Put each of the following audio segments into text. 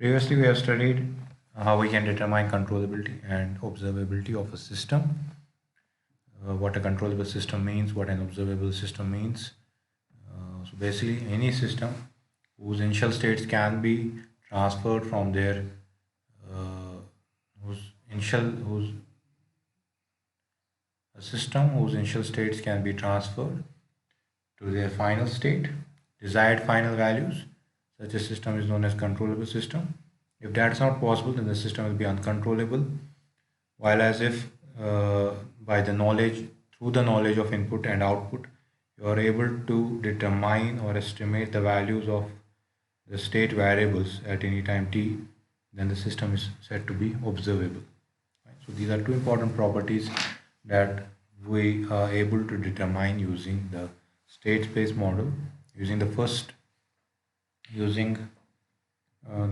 Previously, we have studied how we can determine controllability and observability of a system, what a controllable system means, what an observable system means. So basically, any system whose initial states can be transferred from their whose a system whose initial states can be transferred to their final state, desired final values. Such a system is known as controllable system. If that's not possible, then the system will be uncontrollable. While as if by the knowledge, through the knowledge of input and output, you are able to determine or estimate the values of the state variables at any time t, then the system is said to be observable. Right? So these are two important properties that we are able to determine using the state space model, using the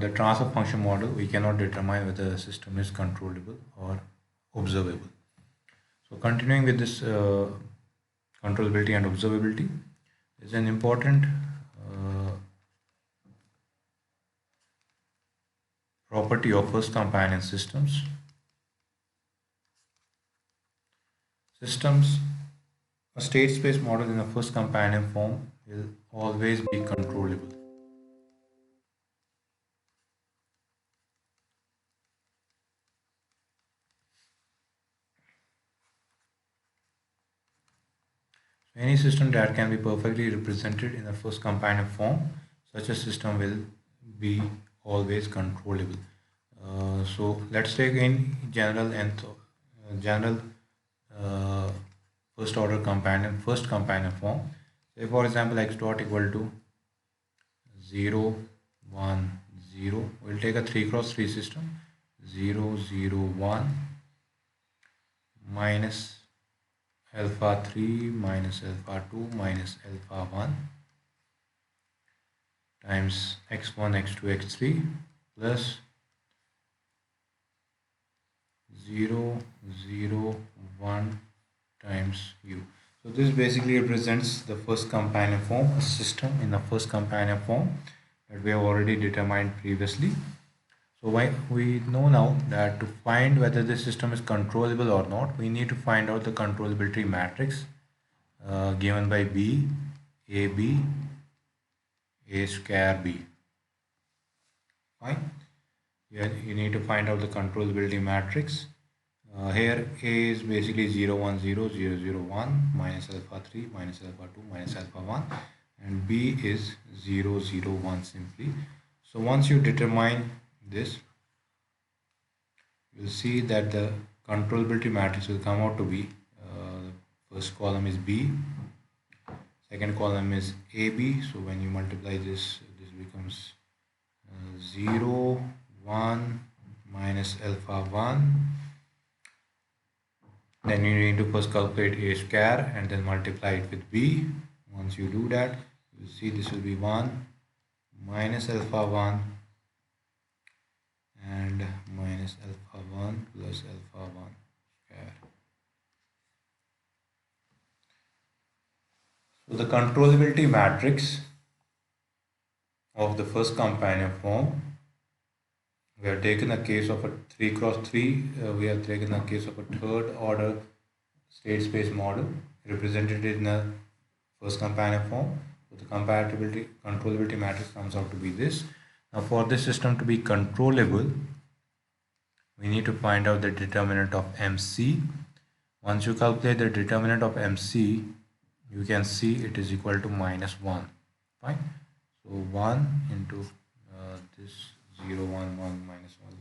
transfer function model. We cannot determine whether the system is controllable or observable. So continuing with this controllability and observability is an important property of first companion systems. Systems, a state space model in a first companion form will always be controllable. Any system that can be perfectly represented in a first companion form, such a system will be always controllable. So let's take in general uh, first companion form. Say for example, x dot equal to 0, 1, 0. We'll take a 3 cross 3 system. 0, 0, 1 minus alpha 3 minus alpha 2 minus alpha 1 times x1, x2, x3 plus 0, 0, 1 times u. So this basically represents the first companion form, a system in the first companion form that we have already determined previously. So we know now that to find whether the system is controllable or not, we need to find out the controllability matrix given by B, AB, A square B. Fine. You need to find out the controllability matrix. Here A is basically 0, 1, 0, 0, 0, 1 minus alpha 3 minus alpha 2 minus alpha 1, and B is 0, 0, 1 simply. So once you determine this, you'll see that the controllability matrix will come out to be first column is B, second column is AB. So when you multiply this, this becomes 0, 1 minus alpha 1. Then you need to first calculate A square and then multiply it with B. Once you do that, you see this will be 1 minus alpha 1 and minus alpha 1 plus alpha 1 square. So the controllability matrix of the first companion form, we have taken a case of a 3 cross 3, we have taken a case of a third order state space model represented in the first companion form. So the controllability matrix comes out to be this. Now for this system to be controllable, we need to find out the determinant of MC. Once you calculate the determinant of MC, you can see it is equal to minus 1. Fine. So 1 into this 0, 1, 1 minus 1.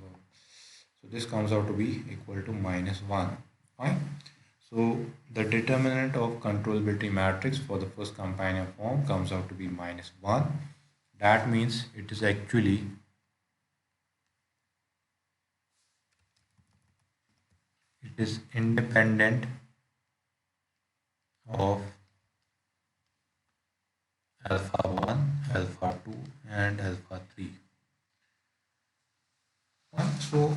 So this comes out to be equal to minus 1. Fine. So the determinant of controllability matrix for the first companion form comes out to be minus 1. That means it is actually independent of alpha 1, alpha 2 and alpha 3. So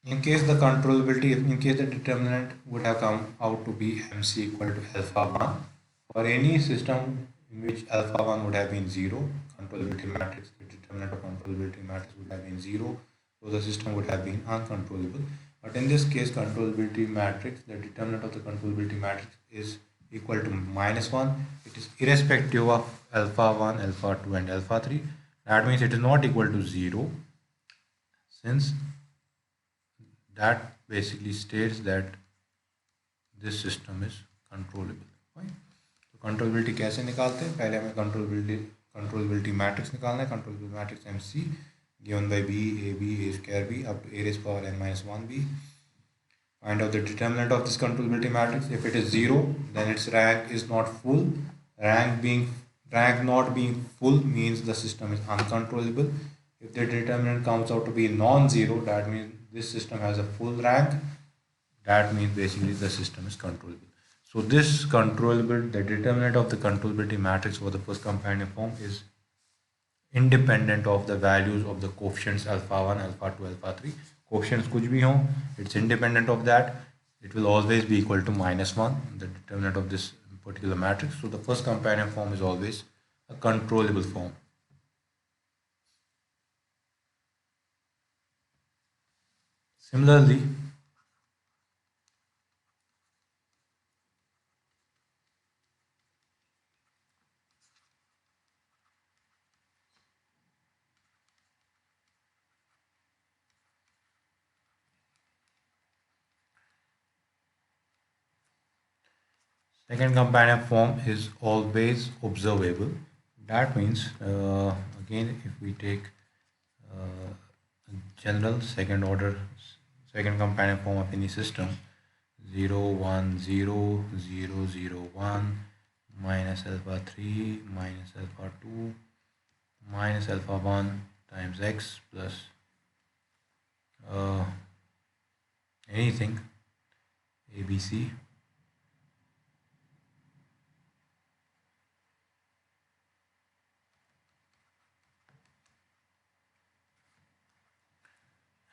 in case the determinant would have come out to be MC equal to alpha 1, for any system in which alpha 1 would have been 0, controllability matrix, the determinant of controllability matrix would have been 0, so the system would have been uncontrollable. But in this case, controllability matrix, the determinant of the controllability matrix is equal to -1. It is irrespective of alpha 1, alpha 2 and alpha 3. That means it is not equal to 0, since that basically states that this system is controllable. Fine. तो controllability कैसे निकालते हैं? पहले हमें controllability matrix निकालना है. Controllability matrix MC given by B, AB, A square B up to A raised power n minus 1B. Find out the determinant of this controllability matrix. If it is 0, then its rank is not full. Rank not being full means the system is uncontrollable. If the determinant comes out to be non-zero, that means this system has a full rank. That means basically the system is controllable. So this the determinant of the controllability matrix for the first companion form is independent of the values of the coefficients alpha 1, alpha 2, alpha 3. Coefficients कुछ भी हो, it's independent of that. It will always be equal to -1, the determinant of this particular matrix. So the first companion form is always a controllable form. Similarly, second companion form is always observable. That means, again, if we take general second companion form of any system, 0 1 0 0 0 1 minus alpha 3 minus alpha 2 minus alpha 1 times x plus anything ABC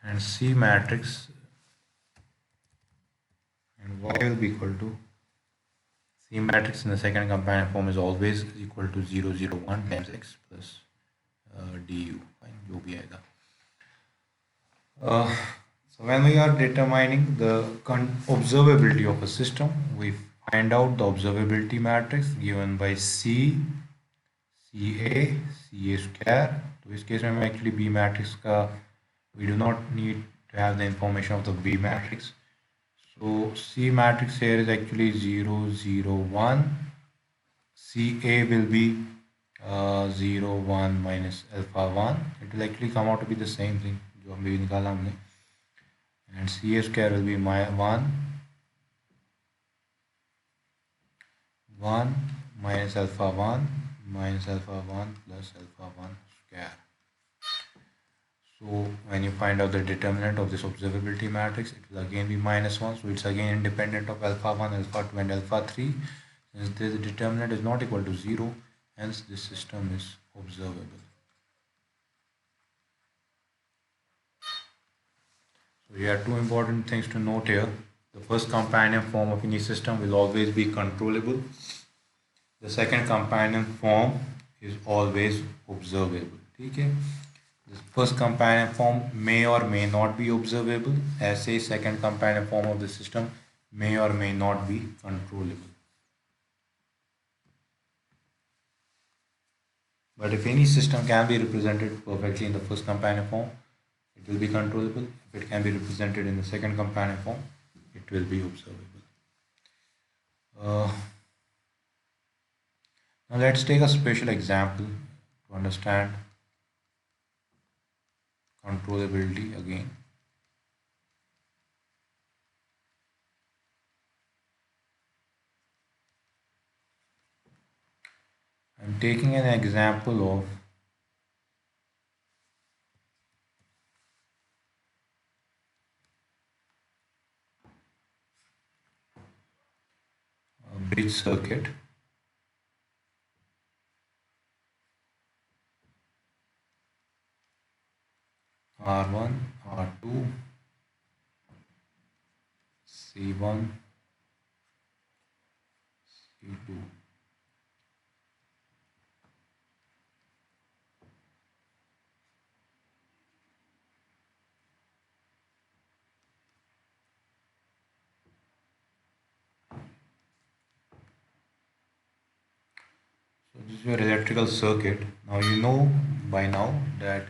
and C matrix, and y will be equal to C matrix in the second companion form is always equal to 0 0 1 times x plus du. Fine, जो भी आएगा. So when we are determining the observability of a system, we find out the observability matrix given by C, CA, CA square. तो इस case में हम actually B matrix का we do not need to have the information of the B matrix. So C matrix here is actually 0 0 1. CA will be 0 1 minus alpha 1. It will actually come out to be the same thing जो हम भी निकाला हमने. And CA square will be 1 minus alpha 1 minus alpha 1 plus alpha 1 square. So when you find out the determinant of this observability matrix, it will again be -1. So it's again independent of alpha 1, alpha 2 and alpha 3. Since this determinant is not equal to 0, hence this system is observable. So here are two important things to note here. The first companion form of any system will always be controllable. The second companion form is always observable. Okay? The first companion form may or may not be observable. As a second companion form of the system may or may not be controllable. But if any system can be represented perfectly in the first companion form, it will be controllable. If it can be represented in the second companion form, it will be observable. Now let's take a special example to understand controllability again. I'm taking an example of a bridge circuit. R1, R2, C1, C2. This is your electrical circuit. Now you know by now that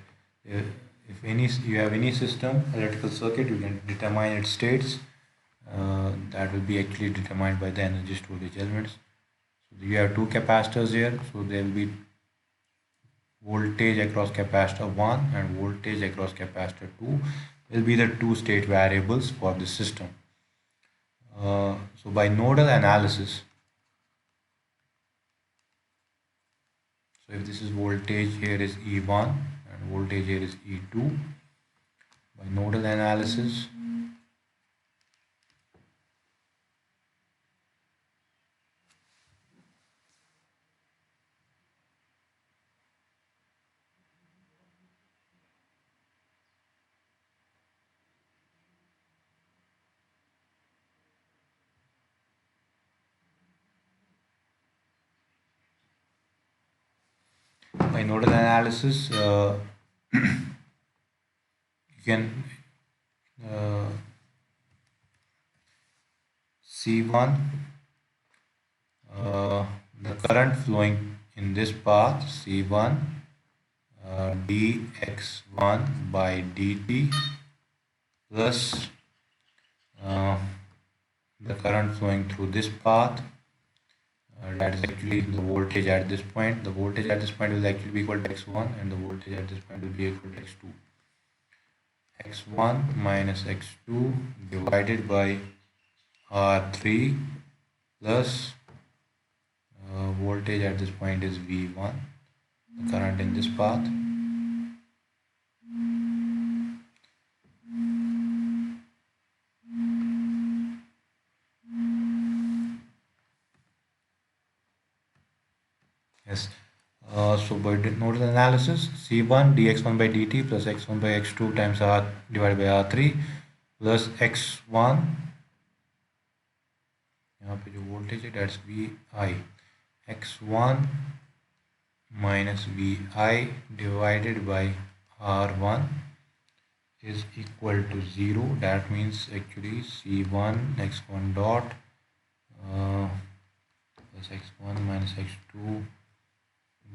if any you have any system electrical circuit, you can determine its states. That will be actually determined by the energy storage elements. So you have two capacitors here, so there will be voltage across capacitor 1 and voltage across capacitor 2 will be the two state variables for the system. So by nodal analysis, so if this is voltage, here is E1 and voltage here is E2. By nodal analysis, you can see the current flowing in this path C1 dx1 by dt plus the current flowing through this path, that is actually the voltage at this point. The voltage at this point will actually be equal to x1 and the voltage at this point will be equal to x2. x1 minus x2 divided by R3 plus voltage at this point is V1, the current in this path. Yes. So by nodal analysis, C1 dx1 by dt plus x1 by x2 times R divided by R3 plus x1, यहाँ पे जो voltage है that's VI, x1 minus VI divided by R1 is equal to 0. That means actually C1 x1 dot plus x1 minus x2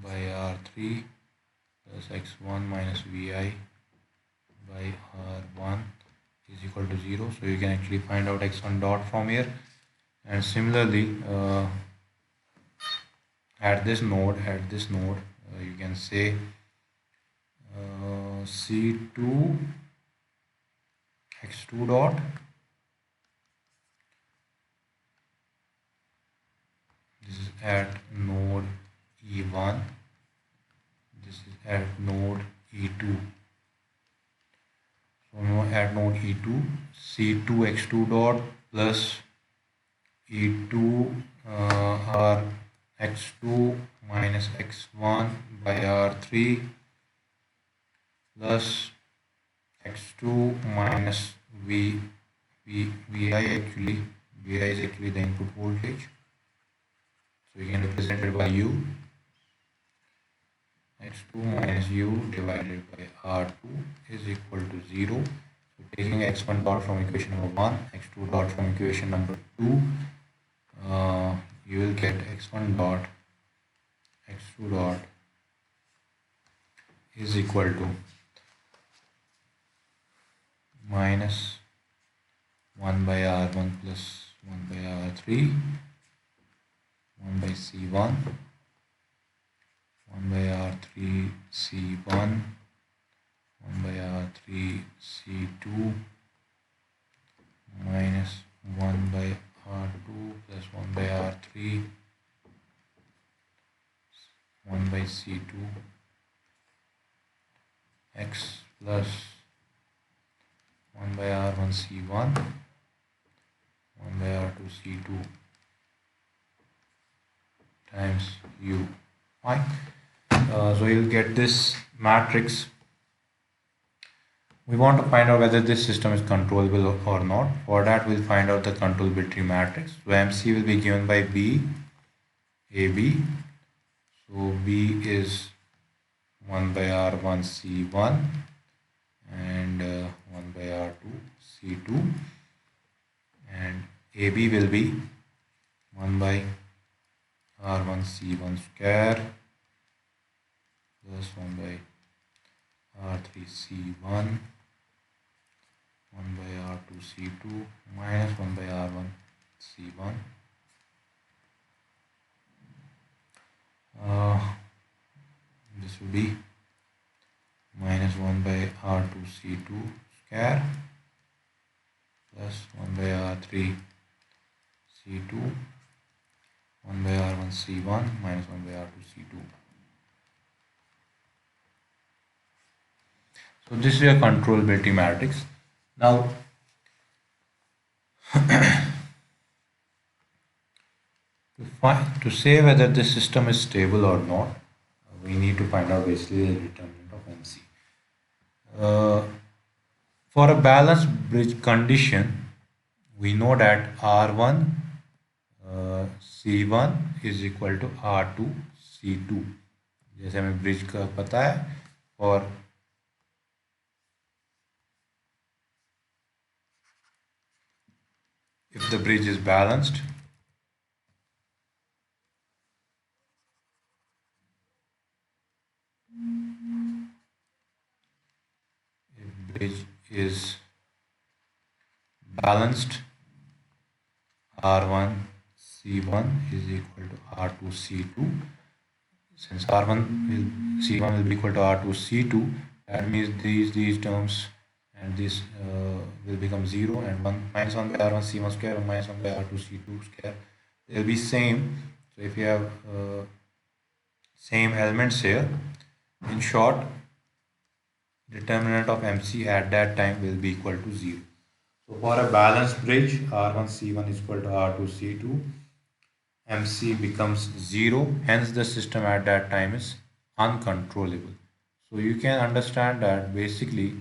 by R3 plus x1 minus Vi by R1 is equal to 0. So you can actually find out x1 dot from here. And similarly, at this node, you can say C2 x2 dot this is at node E1, this is at node E2. So now at node E2, C2 x2 dot plus E2 R x2 minus x1 by R3 plus x2 minus Vi actually. Vi is actually the input voltage. So you can represent it by U. x2 minus U divided by R2 is equal to 0. So taking x1 dot from equation number 1, x2 dot from equation number 2, you will get x1 dot x2 dot is equal to minus 1 by R1 plus 1 by R3, 1 by C1, 1 by R3 C1, 1 by R3 C2 minus 1 by R2 plus 1 by R3 1 by C2 x plus 1 by R1 C1 1 by R2 C2 times U. Fine. So you'll get this matrix. We want to find out whether this system is controllable or not. For that, we'll find out the controllability matrix. So MC will be given by B, AB. So B is 1 by R1 C1 and 1 by R2 C2, and AB will be 1 by R1 C1 square plus 1 by R3 C1, 1 by R2 C2 minus 1 by R1 C1. This will be minus 1 by R2 C2 square plus 1 by R3 C2, 1 by R1 C1 minus 1 by R2 C2. So this is your controllability matrix. Now to say whether the system is stable or not, we need to find out basically the determinant of MC. For a balanced bridge condition, we know that R1 C1 is equal to R2 C2. जैसे हमें bridge का पता है, और if the bridge is balanced, bridge is balanced, R1 C1 is equal to R2 C2. Since R1 will C1 will be equal to R2 C2, that means these terms and this will become 0, and 1 minus 1 by R1 C1 square and minus 1 by R2 C2 square, they will be same. So if you have same elements here, in short, determinant of MC at that time will be equal to 0. So for a balanced bridge, R1 C1 is equal to R2 C2, MC becomes 0, hence the system at that time is uncontrollable. So you can understand that basically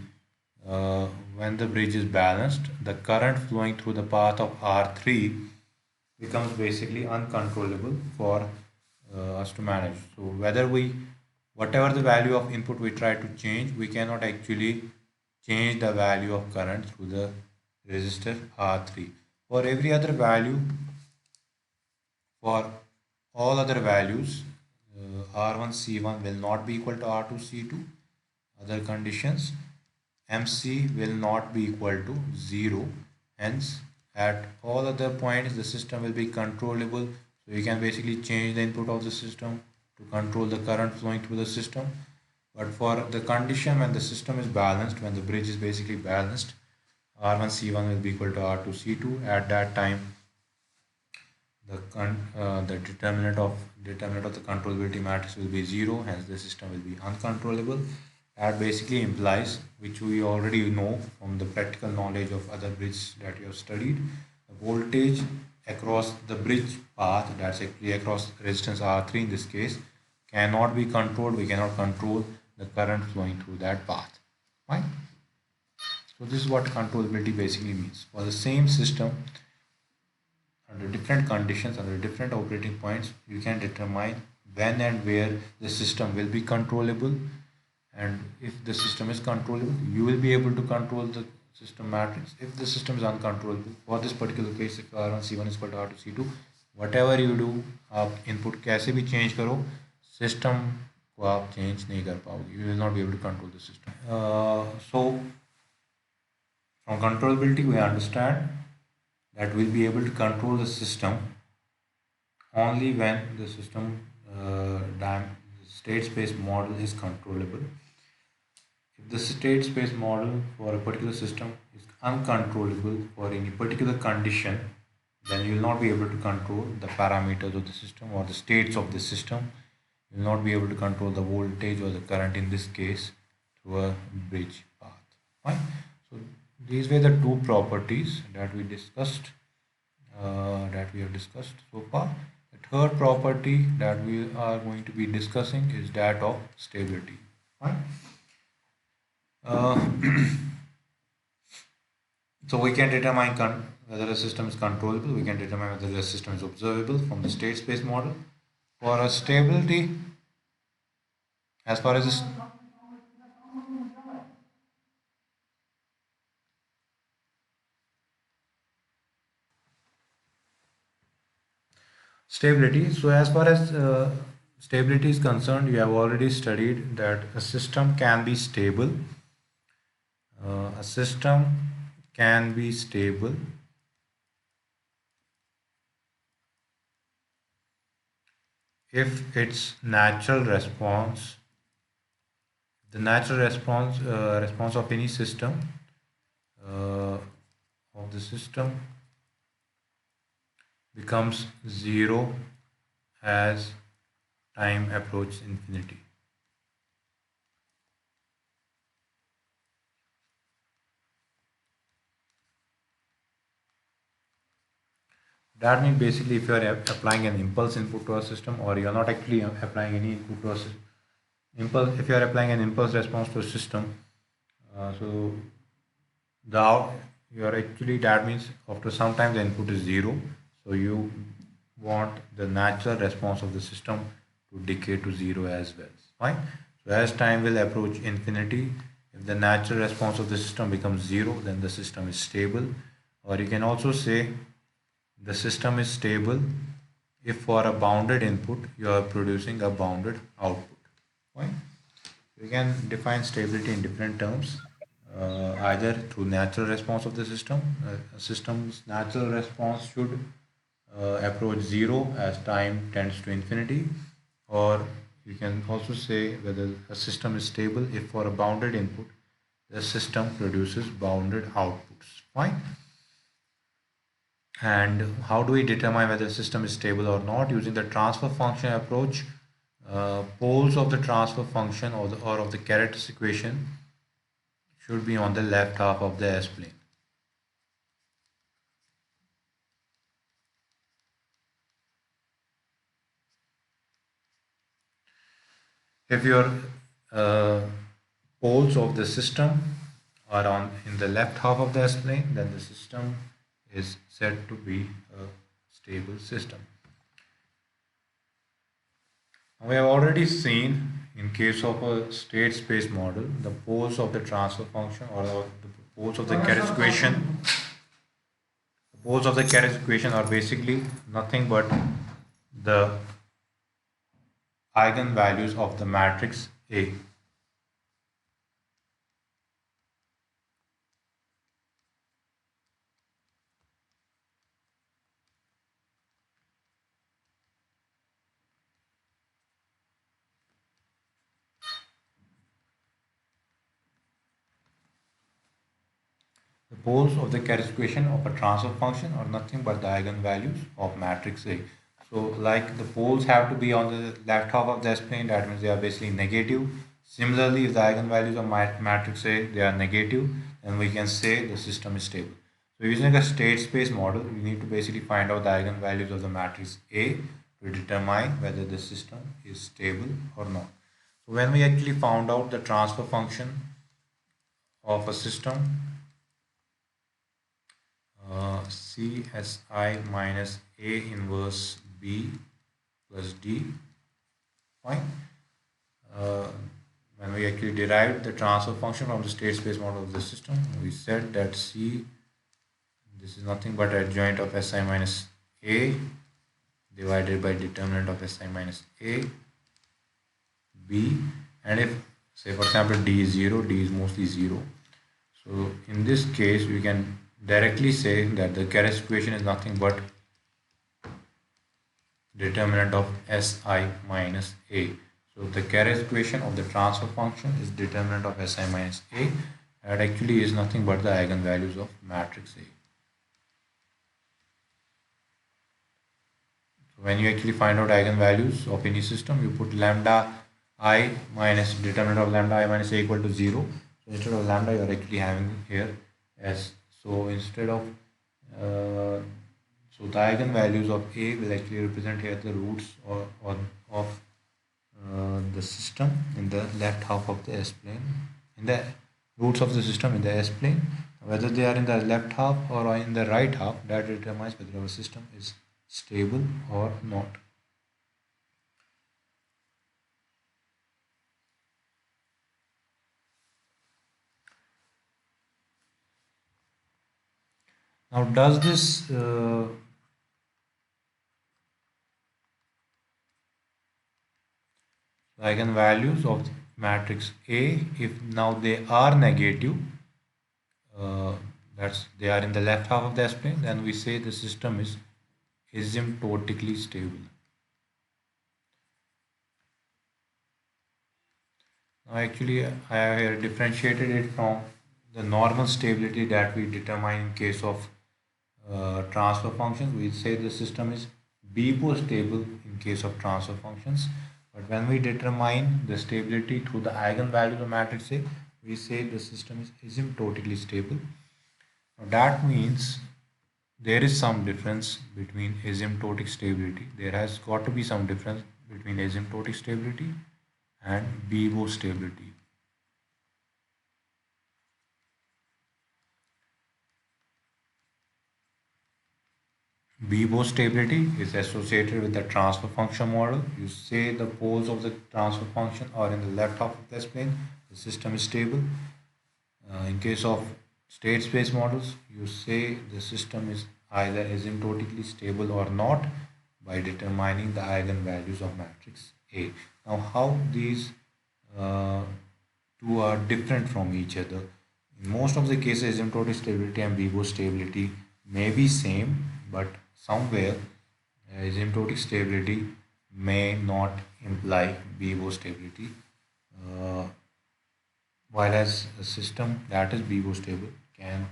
when the bridge is balanced, the current flowing through the path of R3 becomes basically uncontrollable for us to manage. So whatever the value of input we try to change, we cannot actually change the value of current through the resistor R3. For every other value, for all other values, R1 C1 will not be equal to R2 C2. Other conditions, MC will not be equal to 0. Hence, at all other points, the system will be controllable. So you can basically change the input of the system to control the current flowing through the system. But for the condition when the system is balanced, when the bridge is basically balanced, R1 C1 will be equal to R2 C2. At that time, the determinant of the controllability matrix will be 0. Hence, the system will be uncontrollable. That basically implies, which we already know from the practical knowledge of other bridges that you have studied, the voltage across the bridge path, that's actually across resistance R3 in this case, cannot be controlled. We cannot control the current flowing through that path. Right? So this is what controllability basically means. For the same system, under different conditions, under different operating points, you can determine when and where the system will be controllable. And if the system is controllable, you will be able to control the system matrix. If the system is uncontrollable, for this particular case, if R1 C1 is equal to R2 C2, whatever you do, आप input कैसे भी change करो, system को आप change नहीं कर पाओगे. You will not be able to control the system. So from controllability, we understand that we'll be able to control the system only when the system state space model is controllable. If the state space model for a particular system is uncontrollable for any particular condition, then you will not be able to control the parameters of the system or the states of the system. You will not be able to control the voltage or the current in this case through a bridge path. Fine. So these were the two properties that we discussed, that we have discussed so far. The third property that we are going to be discussing is that of stability. Fine. So we can determine whether a system is controllable. We can determine whether the system is observable from the state space model. For a stability, as far as this stability, so as far as stability is concerned, you have already studied that a system can be stable. A system can be stable if its natural response, the natural response of any system, uh, of the system becomes zero as time approaches infinity. That means basically if you are applying an impulse input to a system, or you are not actually applying any input to a system, impulse, if you are applying an impulse response to a system, so the you are actually, that means after some time the input is zero, so you want the natural response of the system to decay to zero as well. Fine. So as time will approach infinity, if the natural response of the system becomes zero, then the system is stable. Or you can also say the system is stable if for a bounded input you are producing a bounded output. Fine. We can define stability in different terms, either through natural response of the system. A system's natural response should approach zero as time tends to infinity, or you can also say whether a system is stable if for a bounded input the system produces bounded outputs. Fine. And how do we determine whether the system is stable or not? Using the transfer function approach, poles of the transfer function, or of the characteristic equation should be on the left half of the S-plane. If your uh, poles of the system are on in the left half of the S-plane, then the system is said to be a stable system. We have already seen in case of a state space model, the poles of the transfer function, or the poles of the Carriage equation. The poles of the Carriage equation are basically nothing but the eigenvalues of the matrix A. The poles of the Carriage equation of a transfer function are nothing but the eigenvalues of matrix A. So, like the poles have to be on the left half of the S-plane, that means they are basically negative. Similarly, if the eigenvalues of matrix A they are negative, then we can say the system is stable. So, using a state space model, we need to basically find out the eigenvalues of the matrix A to determine whether the system is stable or not. So, when we actually found out the transfer function of a system, CSI minus A inverse B plus D. Fine. Uh, when we actually derived the transfer function from the state space model of the system, we said that C, this is nothing but adjoint of Si minus A divided by determinant of Si minus A B, and if, say for example, D is 0, D is mostly 0. So in this case we can directly say that the Carriage equation is nothing but determinant of Si minus A. So the Carriage equation of the transfer function is determinant of Si minus A, and actually is nothing but the eigenvalues of matrix A. So when you actually find out eigenvalues of any system, you put lambda I minus determinant of lambda I minus A equal to 0. So instead of lambda, you are actually having here S. So instead of so the eigenvalues of A will actually represent here the roots or of the system in the left half of the S plane, in the roots of the system in the S plane. Whether they are in the left half or in the right half, that determines whether our system is stable or not. Now, does this the eigenvalues of the matrix A, if now they are negative, uh, that's they are in the left half of the S-plane, then we say the system is asymptotically stable. Now actually I have here differentiated it from the normal stability that we determine in case of transfer functions. We say the system is Bibo stable in case of transfer functions. But when we determine the stability through the eigenvalue of matrix A, we say the system is asymptotically stable. Now that means there is some difference between asymptotic stability. There has got to be some difference between asymptotic stability and Bibo stability. Bibo stability is associated with the transfer function model. You say the poles of the transfer function are in the left half of the S-plane, the system is stable. In case of state space models, you say the system is either asymptotically stable or not by determining the eigenvalues of matrix A. Now, how these uh, two are different from each other? In most of the cases, asymptotic stability and Bibo stability may be same, but somewhere asymptotic stability may not imply Bibo stability. Uh, while as a system that is Bibo stable can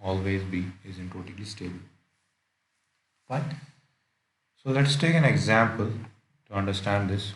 always be asymptotically stable. Fine. So let's take an example to understand this.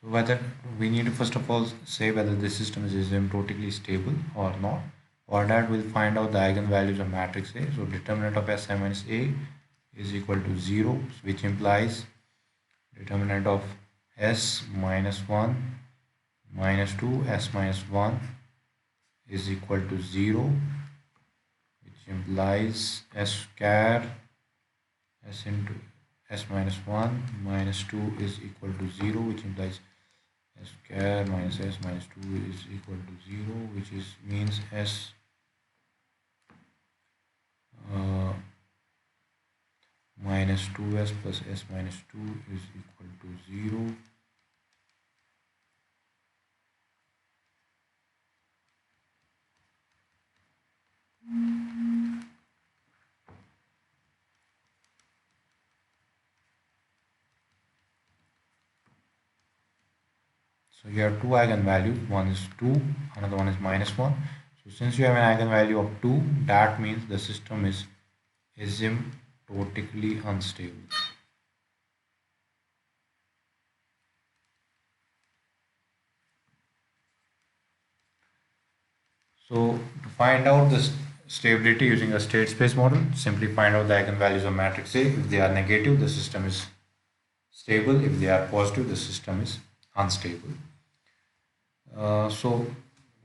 So whether we need to first of all say whether the system is asymptotically stable or not. For that we'll find out the eigenvalues of matrix A. So determinant of Si minus A is equal to 0, which implies determinant of S minus 1 minus 2 S minus 1 is equal to 0, which implies S square S into S minus 1 minus 2 is equal to 0, which implies S square minus S minus 2 is equal to 0, which is means S uh, minus 2S plus S minus 2 is equal to 0. So you have two eigenvalues, one is 2, another one is minus 1. So since you have an eigenvalue of 2, that means the system is asymptotically unstable. So to find out the stability using a state space model, simply find out the eigenvalues of matrix A. If they are negative, the system is stable. If they are positive, the system is unstable. So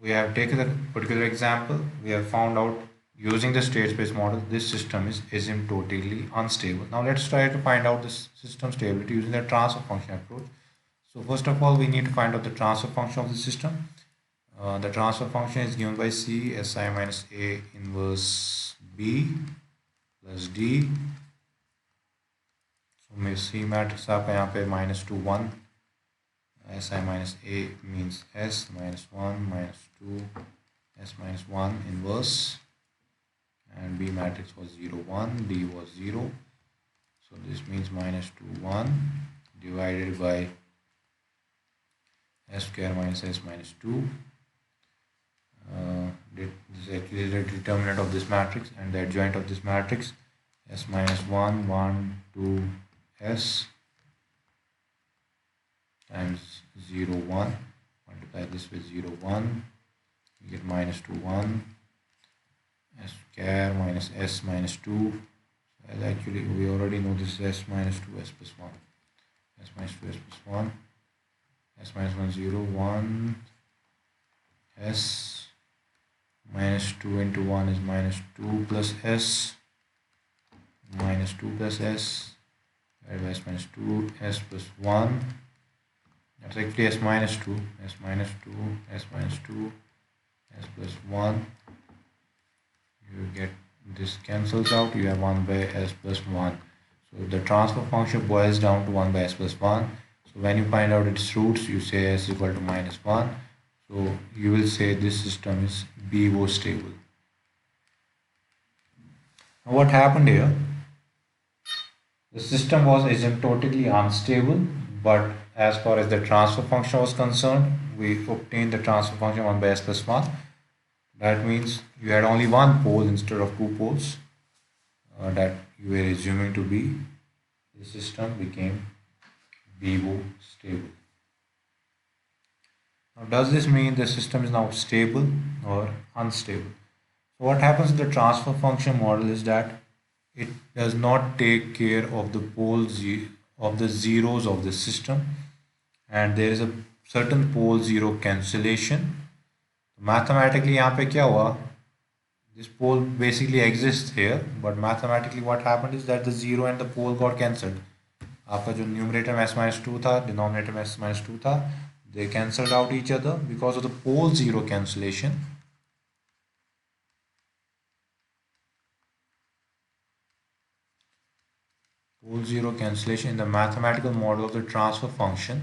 we have taken a particular example. We have found out using the state space model, this system is asymptotically unstable. Now let's try to find out this system stability using the transfer function approach. So first of all, we need to find out the transfer function of the system. The transfer function is given by C Si minus A inverse B plus D. So C matrix आपका यहाँ पे -2 1 Si minus A means S minus 1 minus 2 S minus 1 inverse, and B matrix was 0 1, D was 0. So this means -2 1 divided by S square minus S minus 2. This is actually the determinant of this matrix, and the adjoint of this matrix S minus 1 1 2 S times 0 1, multiply this with 0 1 You get minus 2, 1, s square minus s minus 2. Well, actually, we already know this is s minus 2, s plus 1. S minus 2, s plus 1. S minus 1, 0, 1. S minus 2 into 1 is minus 2 plus s. Minus 2 plus s. Divided by s minus 2, s plus 1. That's actually s minus 2. S minus 2, s minus 2, s plus 1. You get this cancels out, you have 1 by s plus 1. So the transfer function boils down to 1 by s plus 1. So when you find out its roots, you say s is equal to minus 1. So you will say this system is BO stable. Now what happened here? The system was asymptotically unstable, but as far as the transfer function was concerned, we obtained the transfer function 1 by s plus 1. That means you had only one pole instead of two poles that you were assuming to be. The system became BO stable. Now, does this mean the system is now stable or unstable? So what happens in the transfer function model is that it does not take care of the poles of the zeros of the system, and there is a certain pole zero cancellation. Mathematically यहाँ पे क्या हुआ? This pole basically exists here, but mathematically what happened is that the zero and the pole got cancelled. आपका जो numerator में s minus 2 था, denominator में s minus 2 था, they cancelled out each other because of the pole zero cancellation. Pole zero cancellation in the mathematical model of the transfer function,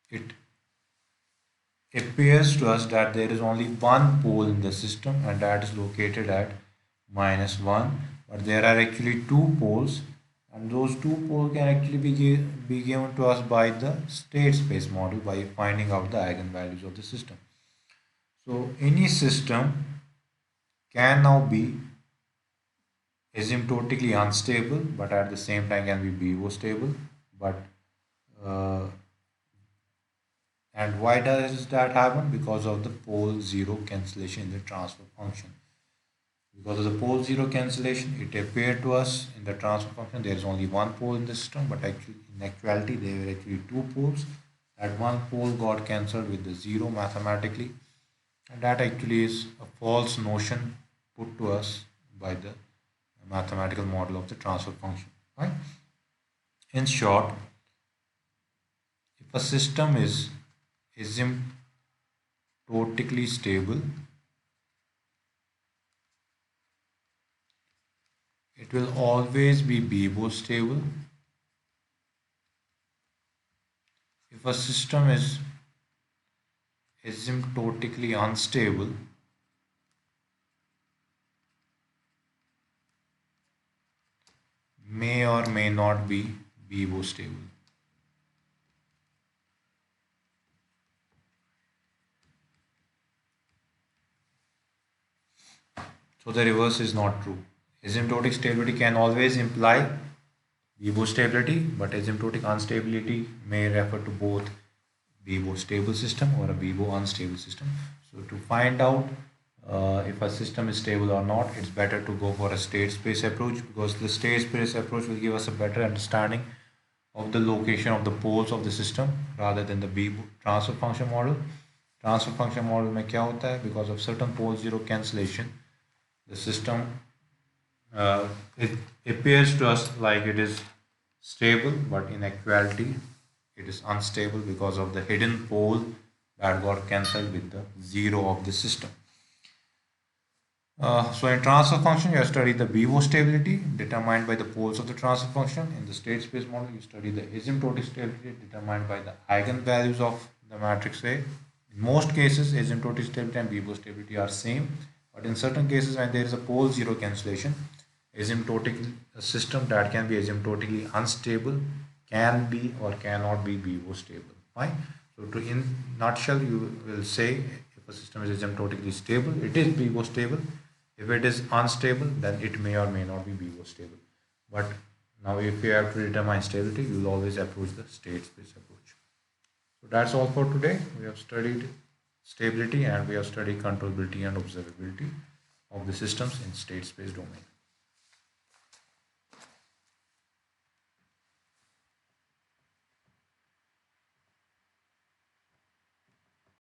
it appears to us that there is only one pole in the system, and that is located at minus 1, but there are actually two poles, and those two poles can actually be given to us by the state space model by finding out the eigenvalues of the system. So any system can now be asymptotically unstable, but at the same time can be BO stable. But and why does that happen? Because of the pole zero cancellation in the transfer function. Because of the pole zero cancellation, it appeared to us in the transfer function there is only one pole in the system, but actually in actuality there were actually two poles. That one pole got cancelled with the zero mathematically, and that actually is a false notion put to us by the mathematical model of the transfer function. Right? In short, if a system is asymptotically stable, it will always be BO stable. If a system is asymptotically unstable, may or may not be BO stable. So the reverse is not true. Asymptotic stability can always imply BO stability, but asymptotic instability may refer to both BO stable system or a BO unstable system. So to find out if a system is stable or not, it's better to go for a state space approach, because the state space approach will give us a better understanding of the location of the poles of the system rather than the BO transfer function model. Transfer function model में क्या होता है? Because of certain pole zero cancellation, the system it appears to us like it is stable, but in actuality it is unstable because of the hidden pole that got cancelled with the zero of the system. So in transfer function, you study the BO stability determined by the poles of the transfer function. In the state space model, you study the asymptotic stability determined by the eigenvalues of the matrix A. In most cases, asymptotic stability and BO stability are same, but in certain cases when there is a pole zero cancellation, asymptotic a system that can be asymptotically unstable can be or cannot be BO stable. Fine. So to in nutshell, you will say if a system is asymptotically stable, it is BO stable. If it is unstable, then it may or may not be BO stable. But now if you have to determine stability, you will always approach the state space approach. So that's all for today. We have studied stability, and we have studied controllability and observability of the systems in state space domain.